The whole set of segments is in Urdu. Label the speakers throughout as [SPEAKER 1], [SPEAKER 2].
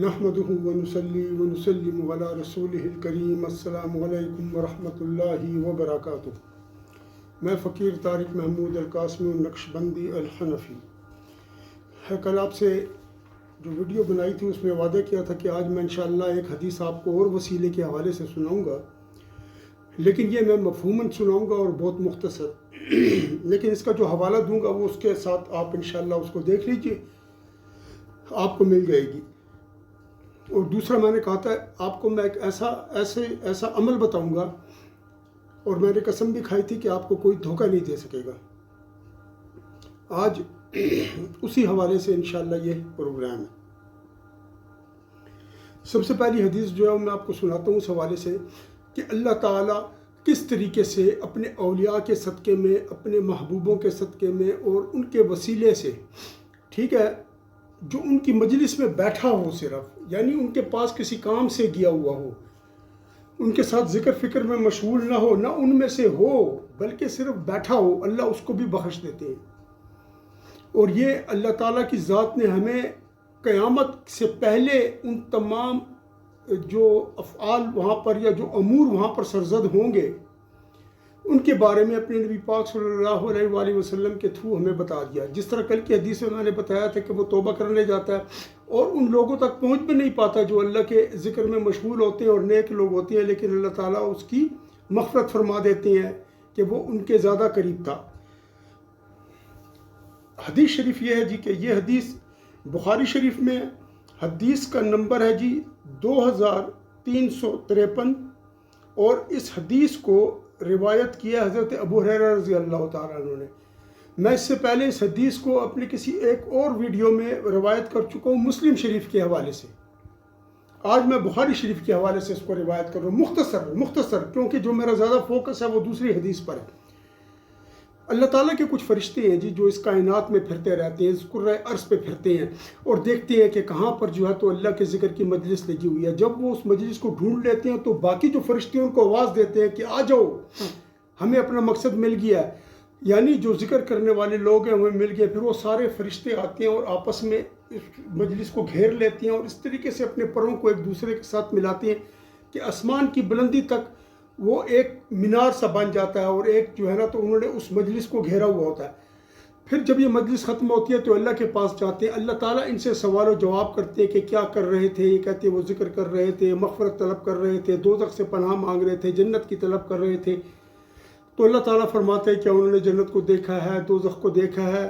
[SPEAKER 1] نحمدہ ونصلی ونسلم علی رسولہ الکریم۔ السلام علیکم ورحمۃ اللہ وبرکاتہ۔ میں فقیر طارق محمود القاسمی نقشبندی الحنفی کل آپ سے جو ویڈیو بنائی تھی اس میں وعدہ کیا تھا کہ آج میں انشاءاللہ ایک حدیث آپ کو اور وسیلے کے حوالے سے سناؤں گا، لیکن یہ میں مفہوماً سناؤں گا اور بہت مختصر، لیکن اس کا جو حوالہ دوں گا وہ اس کے ساتھ آپ انشاءاللہ اس کو دیکھ لیجئے، آپ کو مل جائے گی۔ اور دوسرا میں نے کہا تھا آپ کو میں ایک ایسا عمل بتاؤں گا، اور میں نے قسم بھی کھائی تھی کہ آپ کو کوئی دھوکہ نہیں دے سکے گا۔ آج اسی حوالے سے انشاءاللہ یہ پروگرام ہے۔ سب سے پہلی حدیث جو ہے میں آپ کو سناتا ہوں اس حوالے سے کہ اللہ تعالیٰ کس طریقے سے اپنے اولیاء کے صدقے میں، اپنے محبوبوں کے صدقے میں اور ان کے وسیلے سے، ٹھیک ہے، جو ان کی مجلس میں بیٹھا ہو، صرف یعنی ان کے پاس کسی کام سے گیا ہوا ہو، ان کے ساتھ ذکر فکر میں مشغول نہ ہو، نہ ان میں سے ہو، بلکہ صرف بیٹھا ہو، اللہ اس کو بھی بخش دیتے ہیں۔ اور یہ اللہ تعالیٰ کی ذات نے ہمیں قیامت سے پہلے ان تمام جو افعال وہاں پر یا جو امور وہاں پر سرزد ہوں گے ان کے بارے میں اپنے نبی پاک صلی اللہ علیہ وآلہ وسلم کے تھرو ہمیں بتا دیا۔ جس طرح کل کی حدیث میں نے بتایا تھا کہ وہ توبہ کرنے جاتا ہے اور ان لوگوں تک پہنچ بھی نہیں پاتا جو اللہ کے ذکر میں مشغول ہوتے ہیں اور نیک لوگ ہوتے ہیں، لیکن اللہ تعالیٰ اس کی مغفرت فرما دیتے ہیں کہ وہ ان کے زیادہ قریب تھا۔ حدیث شریف یہ ہے جی کہ یہ حدیث بخاری شریف میں حدیث کا نمبر ہے جی 2353، اور اس حدیث کو روایت کیا حضرت ابو ہریرہ رضی اللہ تعالیٰ عنہ نے۔ میں اس سے پہلے اس حدیث کو اپنے کسی ایک اور ویڈیو میں روایت کر چکا ہوں مسلم شریف کے حوالے سے۔ آج میں بخاری شریف کے حوالے سے اس کو روایت کر رہا ہوں، مختصر، کیونکہ جو میرا زیادہ فوکس ہے وہ دوسری حدیث پر ہے۔ اللہ تعالیٰ کے کچھ فرشتے ہیں جی جو اس کائنات میں پھرتے رہتے ہیں، کرۂ ارض پہ پھرتے ہیں اور دیکھتے ہیں کہ کہاں پر جو ہے تو اللہ کے ذکر کی مجلس لگی ہوئی ہے۔ جب وہ اس مجلس کو ڈھونڈ لیتے ہیں تو باقی جو فرشتے ہیں ان کو آواز دیتے ہیں کہ آ جاؤ، ہمیں اپنا مقصد مل گیا ہے، یعنی جو ذکر کرنے والے لوگ ہیں ہمیں مل گیا۔ پھر وہ سارے فرشتے آتے ہیں اور آپس میں اس مجلس کو گھیر لیتے ہیں اور اس طریقے سے اپنے پروں کو ایک دوسرے کے ساتھ ملاتے ہیں کہ آسمان کی بلندی تک وہ ایک مینار سا بن جاتا ہے، اور ایک جو ہے نا تو انہوں نے اس مجلس کو گھیرا ہوا ہوتا ہے۔ پھر جب یہ مجلس ختم ہوتی ہے تو اللہ کے پاس جاتے ہیں، اللہ تعالیٰ ان سے سوال و جواب کرتے ہیں کہ کیا کر رہے تھے۔ یہ کہتے ہیں وہ ذکر کر رہے تھے، مغفرت طلب کر رہے تھے، دوزخ سے پناہ مانگ رہے تھے، جنت کی طلب کر رہے تھے۔ تو اللہ تعالیٰ فرماتے ہیں کہ انہوں نے جنت کو دیکھا ہے، دوزخ کو دیکھا ہے؟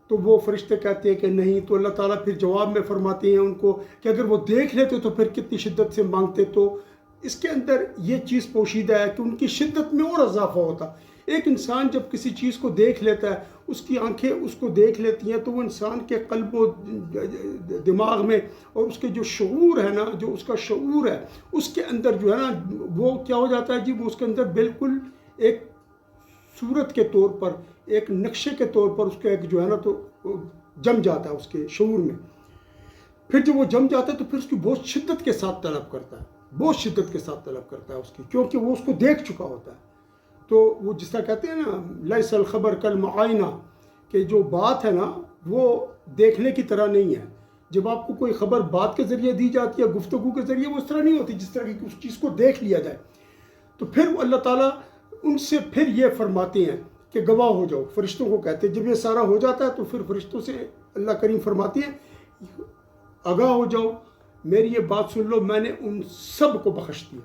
[SPEAKER 1] تو وہ فرشتے کہتے ہیں کہ نہیں۔ تو اللہ تعالیٰ پھر جواب میں فرماتے ہیں ان کو کہ اگر وہ دیکھ لیتے تو پھر کتنی شدت سے مانگتے۔ تو اس کے اندر یہ چیز پوشیدہ ہے کہ ان کی شدت میں اور اضافہ ہوتا۔ ایک انسان جب کسی چیز کو دیکھ لیتا ہے، اس کی آنکھیں اس کو دیکھ لیتی ہیں، تو وہ انسان کے قلب و دماغ میں اور اس کے جو شعور ہے نا، جو اس کا شعور ہے اس کے اندر جو ہے نا وہ کیا ہو جاتا ہے جی، وہ اس کے اندر بالکل ایک صورت کے طور پر، ایک نقشے کے طور پر اس کا ایک جو ہے نا تو جم جاتا ہے اس کے شعور میں۔ پھر جب وہ جم جاتا ہے تو پھر اس کی بہت شدت کے ساتھ طلب کرتا ہے، بہت شدت کے ساتھ طلب کرتا ہے اس کی، کیونکہ وہ اس کو دیکھ چکا ہوتا ہے۔ تو وہ جس طرح کہتے ہیں نا لیس الخبر کالمعائنہ، کہ جو بات ہے نا وہ دیکھنے کی طرح نہیں ہے۔ جب آپ کو کوئی خبر بات کے ذریعے دی جاتی ہے، گفتگو کے ذریعے، وہ اس طرح نہیں ہوتی جس طرح کی اس چیز کو دیکھ لیا جائے۔ تو پھر اللہ تعالیٰ ان سے پھر یہ فرماتے ہیں کہ گواہ ہو جاؤ، فرشتوں کو کہتے ہیں۔ جب یہ سارا ہو جاتا ہے تو پھر فرشتوں سے اللہ کریم فرماتے ہیں آگاہ ہو جاؤ، میری یہ بات سن لو، میں نے ان سب کو بخش دیا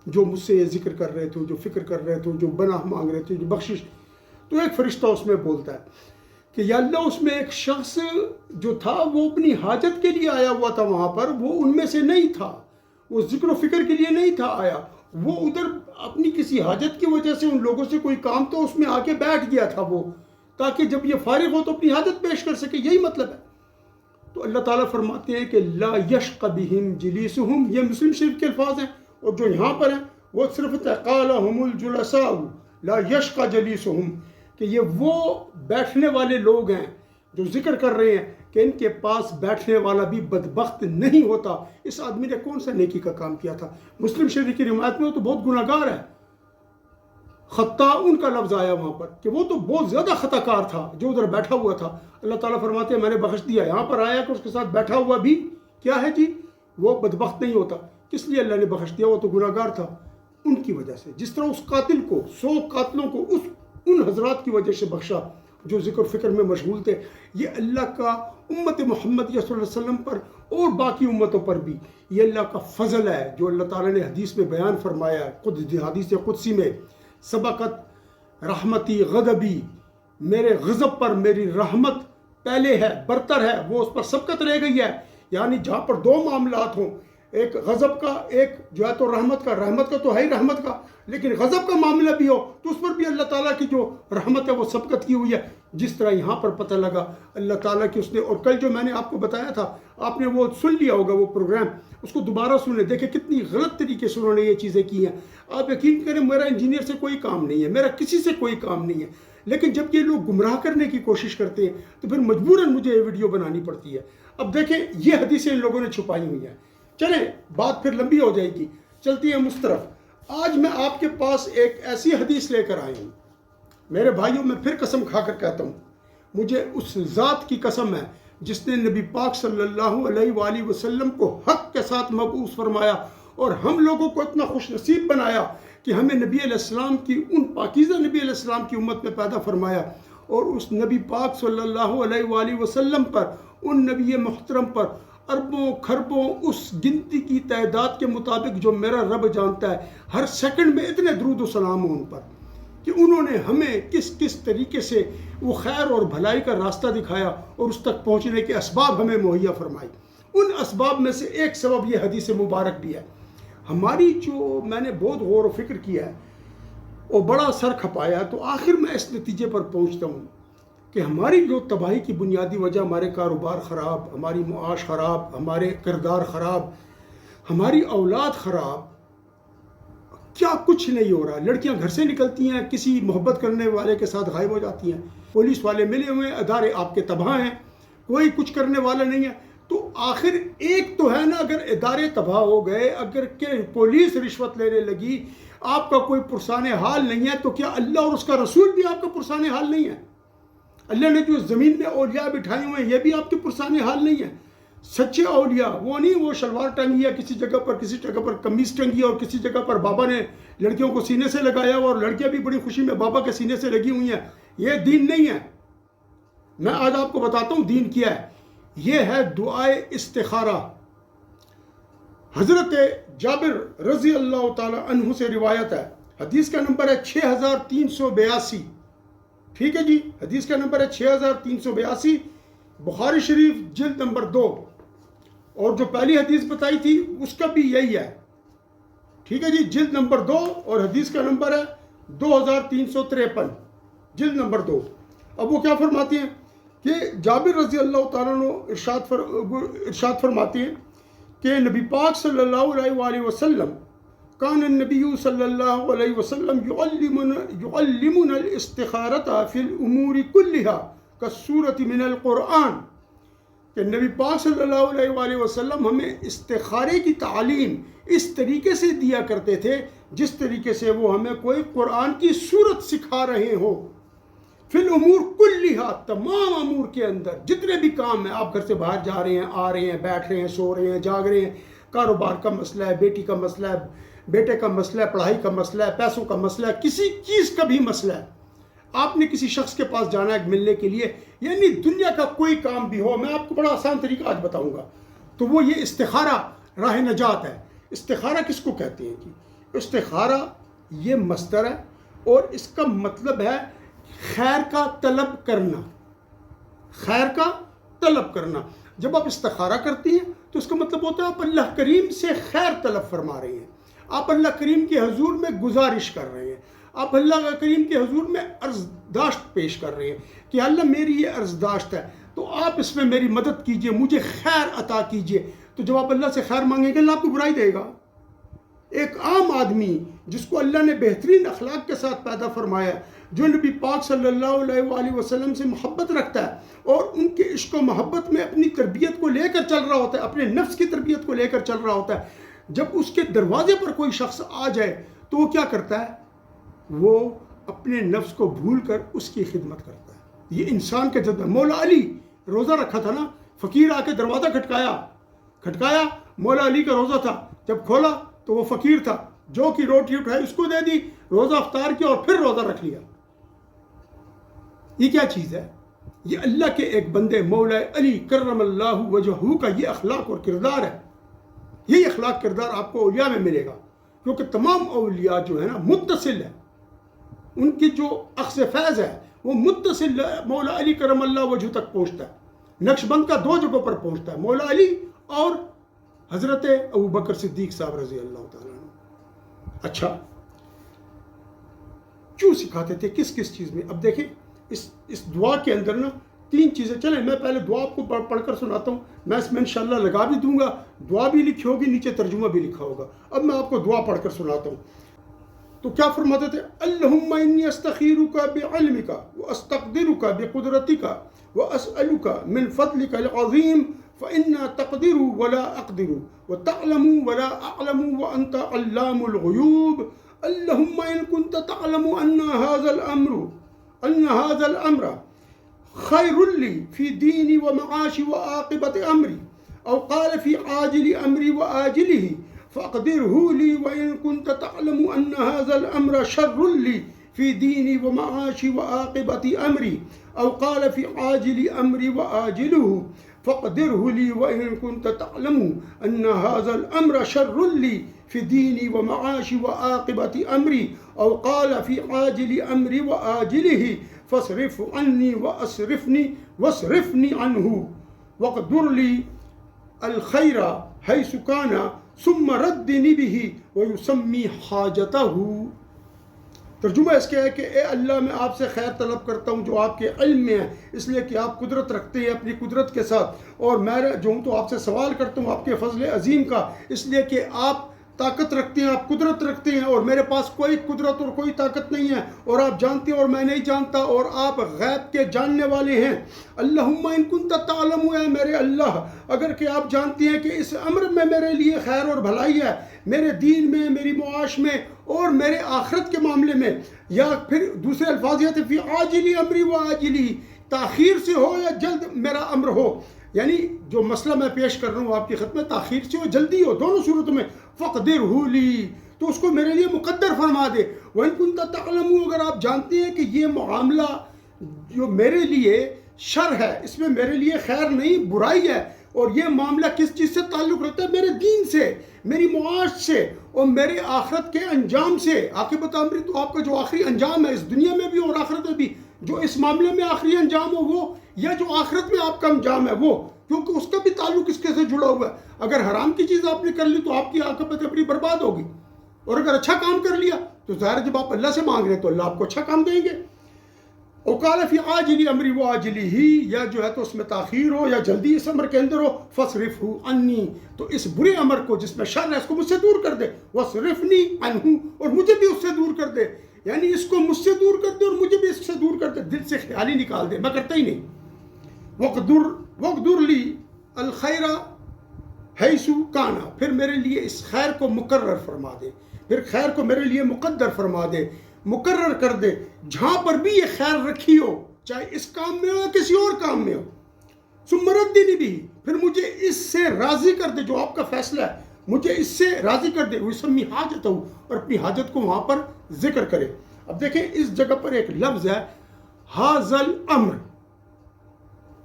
[SPEAKER 1] جو مجھ سے یہ ذکر کر رہے تھے، جو فکر کر رہے تھے، جو پناہ مانگ رہے تھے، جو بخشش۔ تو ایک فرشتہ اس میں بولتا ہے کہ یا اللہ، اس میں ایک شخص جو تھا وہ اپنی حاجت کے لیے آیا ہوا تھا وہاں پر، وہ ان میں سے نہیں تھا، وہ ذکر و فکر کے لیے نہیں تھا آیا، وہ ادھر اپنی کسی حاجت کی وجہ سے ان لوگوں سے کوئی کام تو اس میں آ کے بیٹھ گیا تھا وہ، تاکہ جب یہ فارغ ہو تو اپنی حاجت پیش کر سکے، یہی مطلب ہے۔ تو اللہ تعالیٰ فرماتے ہیں کہ لا یشق بہم جلیسہم، یہ مسلم شریف کے الفاظ ہیں، اور جو یہاں پر ہیں وہ صرف قالہم الجلساء لا یشق جلیسہم، کہ یہ وہ بیٹھنے والے لوگ ہیں جو ذکر کر رہے ہیں کہ ان کے پاس بیٹھنے والا بھی بدبخت نہیں ہوتا۔ اس آدمی نے کون سا نیکی کا کام کیا تھا؟ مسلم شریف کی روایت میں وہ تو بہت گناہ گار ہے، خطاؤن کا لفظ آیا وہاں پر کہ وہ تو بہت زیادہ خطا کار تھا جو ادھر بیٹھا ہوا تھا۔ اللہ تعالیٰ فرماتے ہیں میں نے بخش دیا۔ یہاں پر آیا کہ اس کے ساتھ بیٹھا ہوا بھی کیا ہے جی، وہ بدبخت نہیں ہوتا. کس لیے اللہ نے بخش دیا؟ وہ تو گناہ گار تھا. ان کی وجہ سے، جس طرح اس قاتل کو 100 قاتلوں کو ان حضرات کی وجہ سے بخشا جو ذکر و فکر میں مشغول تھے، یہ اللہ کا امت محمد صلی اللہ علیہ وسلم پر اور باقی امتوں پر بھی یہ اللہ کا فضل ہے، جو اللہ تعالیٰ نے حدیث میں بیان فرمایا ہے. خود حدیث قدسی میں سبقت رحمتی غضبی، میرے غضب پر میری رحمت پہلے ہے، برتر ہے، وہ اس پر سبقت رہ گئی ہے. یعنی جہاں پر دو معاملات ہوں، ایک غضب کا، ایک جو ہے تو رحمت کا تو ہے ہی رحمت کا، لیکن غضب کا معاملہ بھی ہو تو اس پر بھی اللہ تعالیٰ کی جو رحمت ہے وہ سبقت کی ہوئی ہے. جس طرح یہاں پر پتہ لگا اللہ تعالیٰ کی اس نے، اور کل جو میں نے آپ کو بتایا تھا، آپ نے وہ سن لیا ہوگا وہ پروگرام، اس کو دوبارہ سنیں، دیکھیں کتنی غلط طریقے سے انہوں نے یہ چیزیں کی ہیں. آپ یقین کریں میرا انجینئر سے کوئی کام نہیں ہے، میرا کسی سے کوئی کام نہیں ہے، لیکن جب یہ لوگ گمراہ کرنے کی کوشش کرتے ہیں تو پھر مجبوراً مجھے یہ ویڈیو بنانی پڑتی ہے. اب دیکھیں یہ حدیثیں ان لوگوں نے چھپائی ہوئی ہیں. چلیں بات پھر لمبی ہو جائے گی، چلتی ہے مسترف. آج میں آپ کے پاس ایک ایسی حدیث لے کر آیا ہوں. میرے بھائیوں، میں پھر قسم کھا کر کہتا ہوں، مجھے اس ذات کی قسم ہے جس نے نبی پاک صلی اللہ علیہ وآلہ وسلم کو حق کے ساتھ مبعوث فرمایا اور ہم لوگوں کو اتنا خوش نصیب بنایا کہ ہمیں نبی علیہ السلام کی، ان پاکیزہ نبی علیہ السلام کی امت میں پیدا فرمایا، اور اس نبی پاک صلی اللہ علیہ وآلہ وسلم پر، ان نبی محترم پر اربوں کھربوں اس گنتی کی تعداد کے مطابق جو میرا رب جانتا ہے، ہر سیکنڈ میں اتنے درود و سلام ہوں ان پر کہ انہوں نے ہمیں کس کس طریقے سے وہ خیر اور بھلائی کا راستہ دکھایا اور اس تک پہنچنے کے اسباب ہمیں مہیا فرمائی. ان اسباب میں سے ایک سبب یہ حدیث مبارک بھی ہے. ہماری جو میں نے بہت غور و فکر کیا ہے اور بڑا سر کھپایا، تو آخر میں اس نتیجے پر پہنچتا ہوں کہ ہماری جو تباہی کی بنیادی وجہ، ہمارے کاروبار خراب، ہماری معاش خراب، ہمارے کردار خراب، ہماری اولاد خراب، کیا کچھ نہیں ہو رہا. لڑکیاں گھر سے نکلتی ہیں، کسی محبت کرنے والے کے ساتھ غائب ہو جاتی ہیں، پولیس والے ملے ہوئے ہیں، ادارے آپ کے تباہ ہیں، کوئی کچھ کرنے والا نہیں ہے. تو آخر ایک تو ہے نا، اگر ادارے تباہ ہو گئے، اگر کہ پولیس رشوت لینے لگی، آپ کا کوئی پرسان حال نہیں ہے، تو کیا اللہ اور اس کا رسول بھی آپ کا پرسان حال نہیں ہے؟ اللہ نے جو زمین میں اولیاء بٹھائے ہوئے ہیں، یہ بھی آپ کے پرسان حال نہیں ہے؟ سچے اولیاء وہ نہیں وہ شلوار ٹنگی ہے کسی جگہ پر، کسی جگہ پر قمیص ٹنگی ہے، اور کسی جگہ پر بابا نے لڑکیوں کو سینے سے لگایا اور لڑکیاں بھی بڑی خوشی میں بابا کے سینے سے لگی ہوئی ہیں. یہ دین نہیں ہے. میں آج آپ کو بتاتا ہوں دین کیا ہے. یہ ہے دعائے استخارہ. حضرت جابر رضی اللہ تعالی عنہ سے روایت ہے، حدیث کا نمبر ہے 6382. ٹھیک ہے جی، حدیث کا نمبر ہے 6382، بخاری شریف جلد نمبر 2. اور جو پہلی حدیث بتائی تھی اس کا بھی یہی ہے. ٹھیک ہے جی، جلد نمبر 2 اور حدیث کا نمبر ہے 2353، جلد نمبر 2. اب وہ کیا فرماتی ہیں کہ جابر رضی اللہ تعالیٰ عنہ ارشاد فرماتے ہیں کہ نبی پاک صلی اللہ علیہ وآلہ وسلم، کان النبی صلی اللہ علیہ وسلم یعلمنا الاستخارۃ فی الامور کلھا کالسورۃ من القرآن، کہ نبی پاک صلی اللہ علیہ وآلہ وسلم ہمیں استخارے کی تعلیم اس طریقے سے دیا کرتے تھے جس طریقے سے وہ ہمیں کوئی قرآن کی صورت سکھا رہے ہوں. فی الامور کلھا، تمام امور کے اندر جتنے بھی کام ہیں، آپ گھر سے باہر جا رہے ہیں، آ رہے ہیں، بیٹھ رہے ہیں، سو رہے ہیں، جاگ رہے ہیں، کاروبار کا مسئلہ ہے، بیٹی کا مسئلہ ہے، بیٹے کا مسئلہ ہے، پڑھائی کا مسئلہ ہے، پیسوں کا مسئلہ ہے، کسی چیز کا بھی مسئلہ ہے، آپ نے کسی شخص کے پاس جانا ہے ملنے کے لیے، یعنی دنیا کا کوئی کام بھی ہو، میں آپ کو بڑا آسان طریقہ آج بتاؤں گا، تو وہ یہ استخارہ راہ نجات ہے. استخارہ کس کو کہتے ہیں جی؟ استخارہ یہ مصدر ہے اور اس کا مطلب ہے خیر کا طلب کرنا. خیر کا طلب کرنا. جب آپ استخارہ کرتے ہیں تو اس کا مطلب ہوتا ہے آپ اللہ کریم سے خیر طلب فرما رہے ہیں، آپ اللہ کریم کے حضور میں گزارش کر رہے ہیں، آپ اللہ کریم کے حضور میں عرضداشت پیش کر رہے ہیں کہ اللہ میری یہ عرضداشت ہے تو آپ اس میں میری مدد کیجئے، مجھے خیر عطا کیجئے. تو جب آپ اللہ سے خیر مانگیں گے اللہ آپ کو برائی دے گا. ایک عام آدمی جس کو اللہ نے بہترین اخلاق کے ساتھ پیدا فرمایا، جو نبی پاک صلی اللہ علیہ وآلہ وسلم سے محبت رکھتا ہے اور ان کے عشق و محبت میں اپنی تربیت کو لے کر چل رہا ہوتا ہے، اپنے نفس کی تربیت کو لے کر چل رہا ہوتا ہے، جب اس کے دروازے پر کوئی شخص آ جائے تو وہ کیا کرتا ہے؟ وہ اپنے نفس کو بھول کر اس کی خدمت کرتا ہے. یہ انسان کا جذبہ. مولا علی روزہ رکھا تھا نا، فقیر آ کے دروازہ کھٹکایا مولا علی کا روزہ تھا، جب کھولا تو وہ فقیر تھا، جو کی روٹی اٹھائی اس کو دے دی، روزہ افطار کیا اور پھر روزہ رکھ لیا۔ یہ کیا چیز ہے؟ یہ اللہ کے ایک بندے مولا علی کرم اللہ وجہہ کا یہ اخلاق اور کردار ہے۔ یہی اخلاق کردار آپ کو اولیاء میں ملے گا، کیونکہ تمام اولیاء جو ہے نا متصل ہے، ان کی جو اخذ فیض ہے وہ متصل مولا علی کرم اللہ وجہ تک پہنچتا ہے۔ نقش بند کا 2 جگہوں پر پہنچتا ہے، مولا علی اور حضرت ابو بکر صدیق صاحب رضی اللہ تعالیٰ عنہ۔ اچھا، کیوں سکھاتے تھے، کس کس چیز میں؟ اب دیکھیں اس دعا کے اندر نا 3 چیزیں، چلیں میں پہلے دعا آپ کو پڑھ کر سناتا ہوں، میں اس میں انشاءاللہ لگا بھی دوں گا، دعا بھی لکھی ہوگی، نیچے ترجمہ بھی لکھا ہوگا۔ اب میں آپ کو دعا پڑھ کر سناتا ہوں۔ تو کیا فرماتے تھے؟ اللہم انی استخیرک بعلمک واستقدرک بقدرتک واسألک من فضلک العظیم فإنا تقدر ولا اقدر وتعلم ولا اعلم وانت علام الغیوب اللہم ان كنت تعلم ان هذا الامر خیر لی فی دینی ومعاشی وعاقبت امری او قال فی عاجل امری وآجلہ فاقدره لي وإن كنت تعلم أن هذا الأمر شر لي في ديني ومعاشي وعاقبة أمري أو قال في عاجل أمري وآجله فاقدره لي وإن كنت تعلم أن هذا الأمر شر لي في ديني ومعاشي وعاقبة أمري أو قال في عاجل أمري وآجله فاصرف عني واصرفني عنه واقدر لي الخير حيث كان ثم ردنی به ویسمی حاجتہ۔ ترجمہ اس کے ہے کہ اے اللہ میں آپ سے خیر طلب کرتا ہوں جو آپ کے علم میں ہے، اس لیے کہ آپ قدرت رکھتے ہیں اپنی قدرت کے ساتھ، اور میں جو ہوں تو آپ سے سوال کرتا ہوں آپ کے فضل عظیم کا، اس لیے کہ آپ طاقت رکھتے ہیں، آپ قدرت رکھتے ہیں، اور میرے پاس کوئی قدرت اور کوئی طاقت نہیں ہے، اور آپ جانتے ہیں اور میں نہیں جانتا، اور آپ غیب کے جاننے والے ہیں۔ اللہم ان کنت تعلم، اے میرے اللہ اگر کہ آپ جانتے ہیں کہ اس امر میں میرے لیے خیر اور بھلائی ہے، میرے دین میں، میری معاش میں اور میرے آخرت کے معاملے میں، یا پھر دوسرے الفاظ یہ تھے فی عاجلی امری و آجلی، تاخیر سے ہو یا جلد میرا امر ہو، یعنی جو مسئلہ میں پیش کر رہا ہوں آپ کی خدمت، تاخیر سے ہو جلدی ہو، دونوں صورتوں میں فقدرہ لی، تو اس کو میرے لیے مقدر فرما دے۔ وَإِن كُنتَ تَعْلَمُ، اگر آپ جانتے ہیں کہ یہ معاملہ جو میرے لیے شر ہے، اس میں میرے لیے خیر نہیں برائی ہے، اور یہ معاملہ کس چیز سے تعلق رکھتا ہے؟ میرے دین سے، میری معاش سے اور میرے آخرت کے انجام سے۔ عاقبت امری تو آپ کا جو آخری انجام ہے اس دنیا میں بھی اور آخرت میں بھی، جو اس معاملے میں آخری انجام ہو وہ، یا جو آخرت میں آپ کا انجام ہے وہ، کیونکہ اس کا بھی تعلق اس کے سے جڑا ہوا ہے۔ اگر حرام کی چیز آپ نے کر لی تو آپ کی عاقبت امری برباد ہوگی، اور اگر اچھا کام کر لیا تو ظاہر جب آپ اللہ سے مانگ رہے ہیں تو اللہ آپ کو اچھا کام دیں گے۔ اوقال فی عاجلی امری و آجلی ہی، یا جو ہے تو اس میں تاخیر ہو یا جلدی اس امر کے اندر ہو، فصرفہ عنی، تو اس برے امر کو جس میں شر ہے اس کو مجھ سے دور کر دے، وصرفنی عنہ، اور مجھے بھی اس سے دور کر دے، یعنی اس کو مجھ سے دور کر دے اور مجھے بھی اس سے دور کر دے، دل سے خیال ہی نکال دے، میں کرتا ہی نہیں۔ وقدر لی الخیر حیث کانا، پھر میرے لیے اس خیر کو مقرر فرما دے، پھر خیر کو میرے لیے مقدر فرما دے، مقرر کر دے، جہاں پر بھی یہ خیر رکھی ہو، چاہے اس کام میں ہو یا کسی اور کام میں ہو۔ ثم ردنی بھی، پھر مجھے اس سے راضی کر دے، جو آپ کا فیصلہ ہے مجھے اس سے راضی کر دے، ویسمی حاجتہ، اور اپنی حاجت کو وہاں پر ذکر کرے۔ اب دیکھیں اس جگہ پر ایک لفظ ہے ھذا الامر،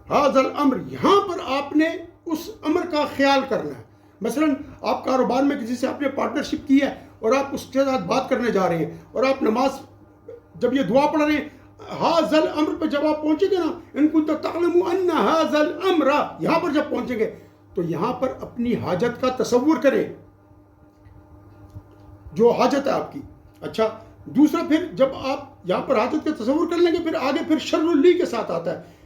[SPEAKER 1] ھذا الامر، یہاں پر آپ نے اس امر کا خیال کرنا ہے۔ مثلا آپ کاروبار میں کسی سے آپ نے پارٹنرشپ کی ہے اور آپ اس کے ساتھ بات کرنے جا رہے ہیں، اور آپ نماز جب یہ دعا پڑھ رہے ہیں ھذا الامر پہ جب آپ پہنچیں گے نا، ان کنت تعلم ان ھذا الامر، یہاں پر جب پہنچیں گے تو یہاں پر اپنی حاجت کا تصور کریں، جو حاجت ہے آپ کی۔ اچھا، دوسرا پھر جب آپ یہاں پر حاجت کا تصور کر لیں گے، پھر آگے پھر شر لی کے ساتھ آتا ہے،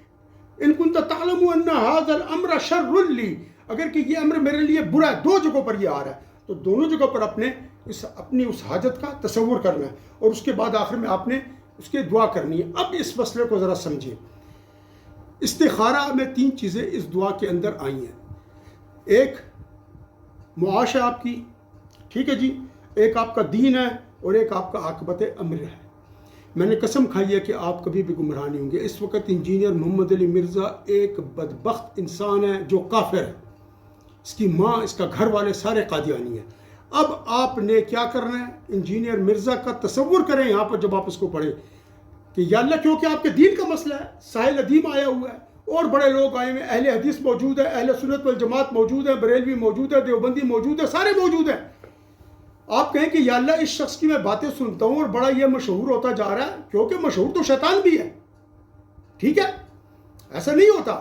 [SPEAKER 1] ان کنت تعلم ان ھذا الامر شر لی، اگر کہ یہ امر میرے لیے برا ہے، 2 جگہوں پر یہ آ رہا ہے، تو دونوں جگہ پر اپنی اس حاجت کا تصور کرنا ہے، اور اس کے بعد آخر میں آپ نے اس کی دعا کرنی ہے۔ اب اس مسئلے کو ذرا سمجھیں۔ استخارہ میں 3 چیزیں اس دعا کے اندر آئی ہیں، ایک معاش ہے آپ کی، ٹھیک ہے جی، ایک آپ کا دین ہے، اور ایک آپ کا عاقبت امر ہے۔ میں نے قسم کھائی ہے کہ آپ کبھی بھی گمراہ نہیں ہوں گے۔ اس وقت انجینئر محمد علی مرزا ایک بدبخت انسان ہے جو کافر ہے، اس کی ماں، اس کا گھر والے سارے قادیانی ہیں۔ اب آپ نے کیا کرنا ہے؟ انجینئر مرزا کا تصور کریں یہاں پر جب آپ اس کو پڑھیں کہ یا اللہ، کیونکہ آپ کے دین کا مسئلہ ہے، ساحل ادیم آیا ہوا ہے اور بڑے لوگ آئے ہوئے ہیں، اہل حدیث موجود ہے، اہل سنت والجماعت موجود ہے، بریلوی موجود ہے، دیوبندی موجود ہے، سارے موجود ہیں۔ آپ کہیں کہ یا اللہ، اس شخص کی میں باتیں سنتا ہوں اور بڑا یہ مشہور ہوتا جا رہا ہے، کیونکہ مشہور تو شیطان بھی ہے، ٹھیک ہے؟ ایسا نہیں ہوتا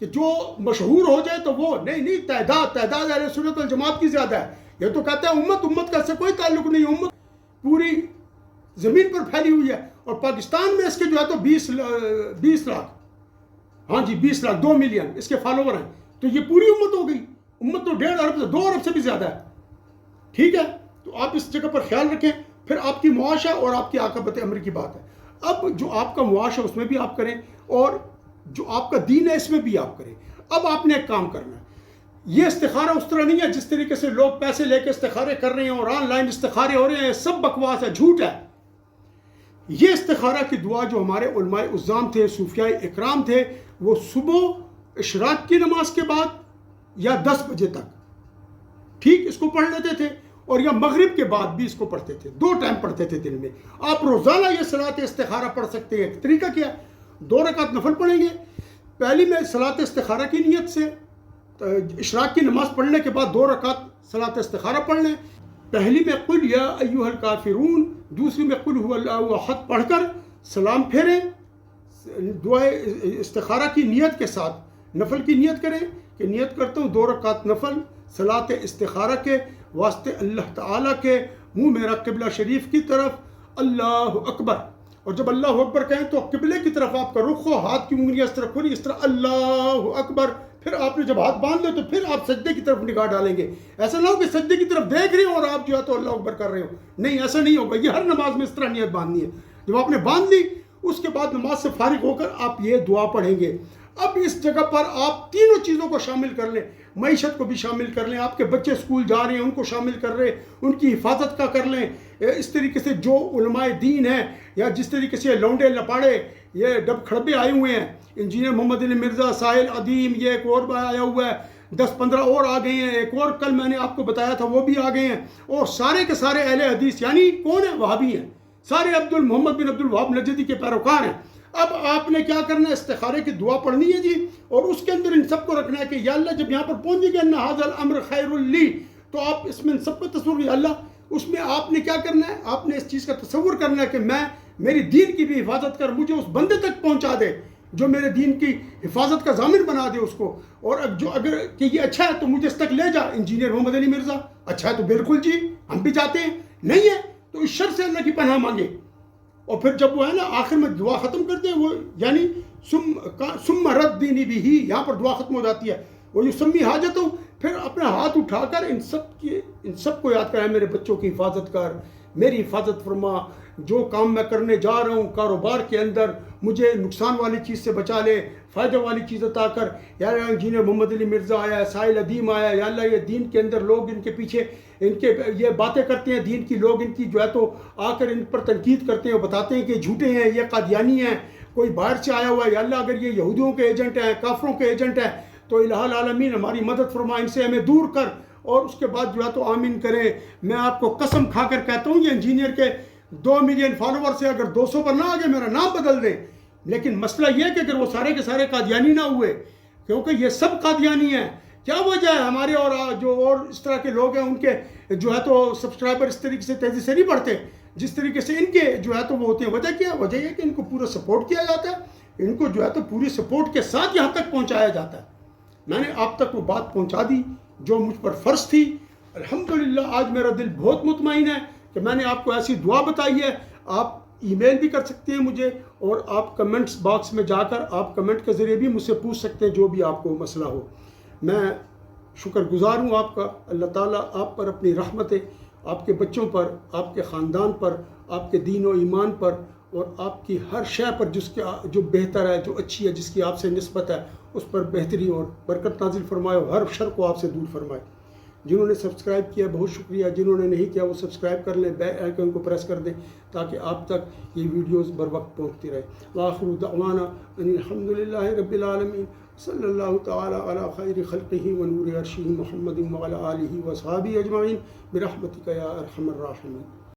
[SPEAKER 1] کہ جو مشہور ہو جائے تو وہ نہیں، تعداد اہل سنت والجماعت کی زیادہ ہے۔ یہ تو کہتا ہے امت کا اس سے کوئی تعلق نہیں، امت پوری زمین پر پھیلی ہوئی ہے، اور پاکستان میں اس کے جو ہے تو 20 لاکھ، ہاں جی 20 لاکھ 2 ملین اس کے فالوور ہیں، تو یہ پوری امت ہو گئی۔ امت تو 1.5 ارب سے 2 ارب سے بھی زیادہ ہے، ٹھیک ہے؟ تو آپ اس جگہ پر خیال رکھیں۔ پھر آپ کی معاشہ اور آپ کی عاقبت امر کی بات ہے۔ اب جو آپ کا معاشہ اس میں بھی آپ کریں، اور جو آپ کا دین ہے اس میں بھی آپ کریں۔ اب آپ نے ایک کام کرنا ہے، یہ استخارہ اس طرح نہیں ہے جس طریقے سے لوگ پیسے لے کے استخارے کر رہے ہیں اور آن لائن استخارے ہو رہے ہیں، سب بکواس ہے، جھوٹ ہے۔ یہ استخارہ کی دعا جو ہمارے علماء اعظام تھے، صوفیاء اکرام تھے، وہ صبح اشراق کی نماز کے بعد یا 10 بجے تک ٹھیک اس کو پڑھ لیتے تھے، اور یا مغرب کے بعد بھی اس کو پڑھتے تھے، 2 ٹائم پڑھتے تھے دن میں۔ آپ روزانہ یہ صلاۃ استخارہ پڑھ سکتے ہیں۔ ایک طریقہ کیا ہے، 2 رکعت نفل پڑھیں گے، پہلی میں صلاۃ استخارہ کی نیت سے اشراق کی نماز پڑھنے کے بعد 2 رکعت صلاۃ استخارہ پڑھ لیں۔ پہلی میں قل یا ایھا الکافرون، دوسری میں قل ھو اللہ احد پڑھ کر سلام پھیریں، دعائے استخارہ کی نیت کے ساتھ نفل کی نیت کریں کہ نیت کرتا ہوں 2 رکعت نفل صلاۃ استخارہ کے واسطے اللہ تعالیٰ کے، منہ میرا قبلہ شریف کی طرف، اللہ اکبر۔ اور جب اللہ اکبر کہیں تو قبلے کی طرف آپ کا رخ ہو، ہاتھ کی انگلیاں اس طرح کھلی، اس طرح اللہ اکبر۔ پھر آپ نے جب ہاتھ باندھ لے تو پھر آپ سجدے کی طرف نگاہ ڈالیں گے۔ ایسا نہ ہو کہ سجدے کی طرف دیکھ رہے ہو اور آپ جو ہے تو اللہ اکبر کر رہے ہو، نہیں ایسا نہیں ہوگا۔ یہ ہر نماز میں اس طرح نیت باندھنی ہے۔ جب آپ نے باندھ لی، اس کے بعد نماز سے فارغ ہو کر آپ یہ دعا پڑھیں گے۔ اب اس جگہ پر آپ تینوں چیزوں کو شامل کر لیں، معیشت کو بھی شامل کر لیں، آپ کے بچے اسکول جا رہے ہیں ان کو شامل کر رہے، ان کی حفاظت کا کر لیں۔ اس طریقے سے جو علماء دین ہیں، یا جس طریقے سے لونڈے لپاڑے یہ ڈب کھڑبے آئے ہوئے ہیں، انجینئر محمد علی مرزا، ساحل ادیم، یہ ایک اور آیا ہوا ہے، 10-15 اور آ گئے ہیں، ایک اور کل میں نے آپ کو بتایا تھا وہ بھی آ گئے ہیں، اور سارے کے سارے اہل حدیث، یعنی کون ہیں؟ وہابی ہیں، سارے محمد بن عبد الوہاب نجدی کے پیروکار ہیں۔ اب آپ نے کیا کرنا ہے؟ استخارے کی دعا پڑھنی ہے جی، اور اس کے اندر ان سب کو رکھنا ہے کہ یا اللہ جب یہاں پر پہنچے گا ان ھذا الامر خیر لی، تو آپ اس میں ان سب کو تصور، یا اللہ اس میں آپ نے کیا کرنا ہے؟ آپ نے اس چیز کا تصور کرنا ہے کہ میں میری دین کی بھی حفاظت کر، مجھے اس بندے تک پہنچا دے جو میرے دین کی حفاظت کا ضامن بنا دے اس کو، اور اگر کہ یہ اچھا ہے تو مجھے اس تک لے جا۔ انجینئر محمد علی مرزا اچھا ہے تو بالکل جی ہم بھی چاہتے ہیں، نہیں ہے تو اس شر سے اللہ کی پناہ مانگے۔ اور پھر جب وہ ہے نا آخر میں دعا ختم کرتے ہیں، وہ یعنی ثم ردنی بھی، یہاں پر دعا ختم ہو جاتی ہے، وہ یسمی حاجت ہو، پھر اپنا ہاتھ اٹھا کر ان سب کو یاد کریں، میرے بچوں کی حفاظت کر، میری حفاظت فرما، جو کام میں کرنے جا رہا ہوں کاروبار کے اندر مجھے نقصان والی چیز سے بچا لے، فائدہ والی چیز عطا کر۔ یا اللہ انجینئر محمد علی مرزا آیا، ساحل ادیم آیا، یا اللہ یہ دین کے اندر لوگ ان کے پیچھے ان کے یہ باتیں کرتے ہیں دین کی، لوگ ان کی جو ہے تو آ کر ان پر تنقید کرتے ہیں اور بتاتے ہیں کہ جھوٹے ہیں، یہ قادیانی ہیں، کوئی باہر سے آیا ہوا ہے، یا اللہ اگر یہ یہودیوں کے ایجنٹ ہیں، کافروں کے ایجنٹ ہیں تو الہ العالمین ہماری مدد فرما، ان سے ہمیں دور کر۔ اور اس کے بعد جو ہے تو آمین کریں۔ میں آپ کو قسم کھا کر کہتا ہوں، یہ انجینئر کے 2 ملین فالوور سے اگر 200 پر نہ آگے میرا نام بدل دیں، لیکن مسئلہ یہ ہے کہ اگر وہ سارے کے سارے قادیانی نہ ہوئے، کیونکہ یہ سب قادیانی ہیں، کیا وجہ ہے ہمارے اور جو اور اس طرح کے لوگ ہیں ان کے جو ہے تو سبسکرائبر اس طریقے سے تیزی سے نہیں بڑھتے جس طریقے سے ان کے جو ہے تو وہ ہوتے ہیں؟ وجہ کیا ہے؟ وجہ یہ کہ ان کو پورا سپورٹ کیا جاتا ہے، ان کو جو ہے تو پوری سپورٹ کے ساتھ یہاں تک پہنچایا جاتا ہے۔ میں نے آپ تک وہ بات پہنچا دی جو مجھ پر فرض تھی۔ الحمدللہ آج میرا دل بہت مطمئن ہے کہ میں نے آپ کو ایسی دعا بتائی ہے۔ آپ ای میل بھی کر سکتے ہیں مجھے، اور آپ کمنٹس باکس میں جا کر آپ کمنٹ کے ذریعے بھی مجھ سے پوچھ سکتے ہیں جو بھی آپ کو مسئلہ ہو۔ میں شکر گزار ہوں آپ کا۔ اللہ تعالیٰ آپ پر اپنی رحمتیں، آپ کے بچوں پر، آپ کے خاندان پر، آپ کے دین و ایمان پر، اور آپ کی ہر شے پر جو بہتر ہے، جو اچھی ہے، جس کی آپ سے نسبت ہے، اس پر بہتری اور برکت نازل فرمائے، اور ہر شر کو آپ سے دور فرمائے۔ جنہوں نے سبسکرائب کیا بہت شکریہ، جنہوں نے نہیں کیا وہ سبسکرائب کر لیں، بیل آئیکن کو پریس کر دیں تاکہ آپ تک یہ ویڈیوز بر وقت پہنچتی رہے۔ وآخر دعوانا ان الحمدللہ رب العالمین۔ صلی اللہ تعالی علی خیر خلقہ ونور عرشہ محمد وعلی آلہ وصحابہ اجمعین برحمتک یا ارحم الراحمین.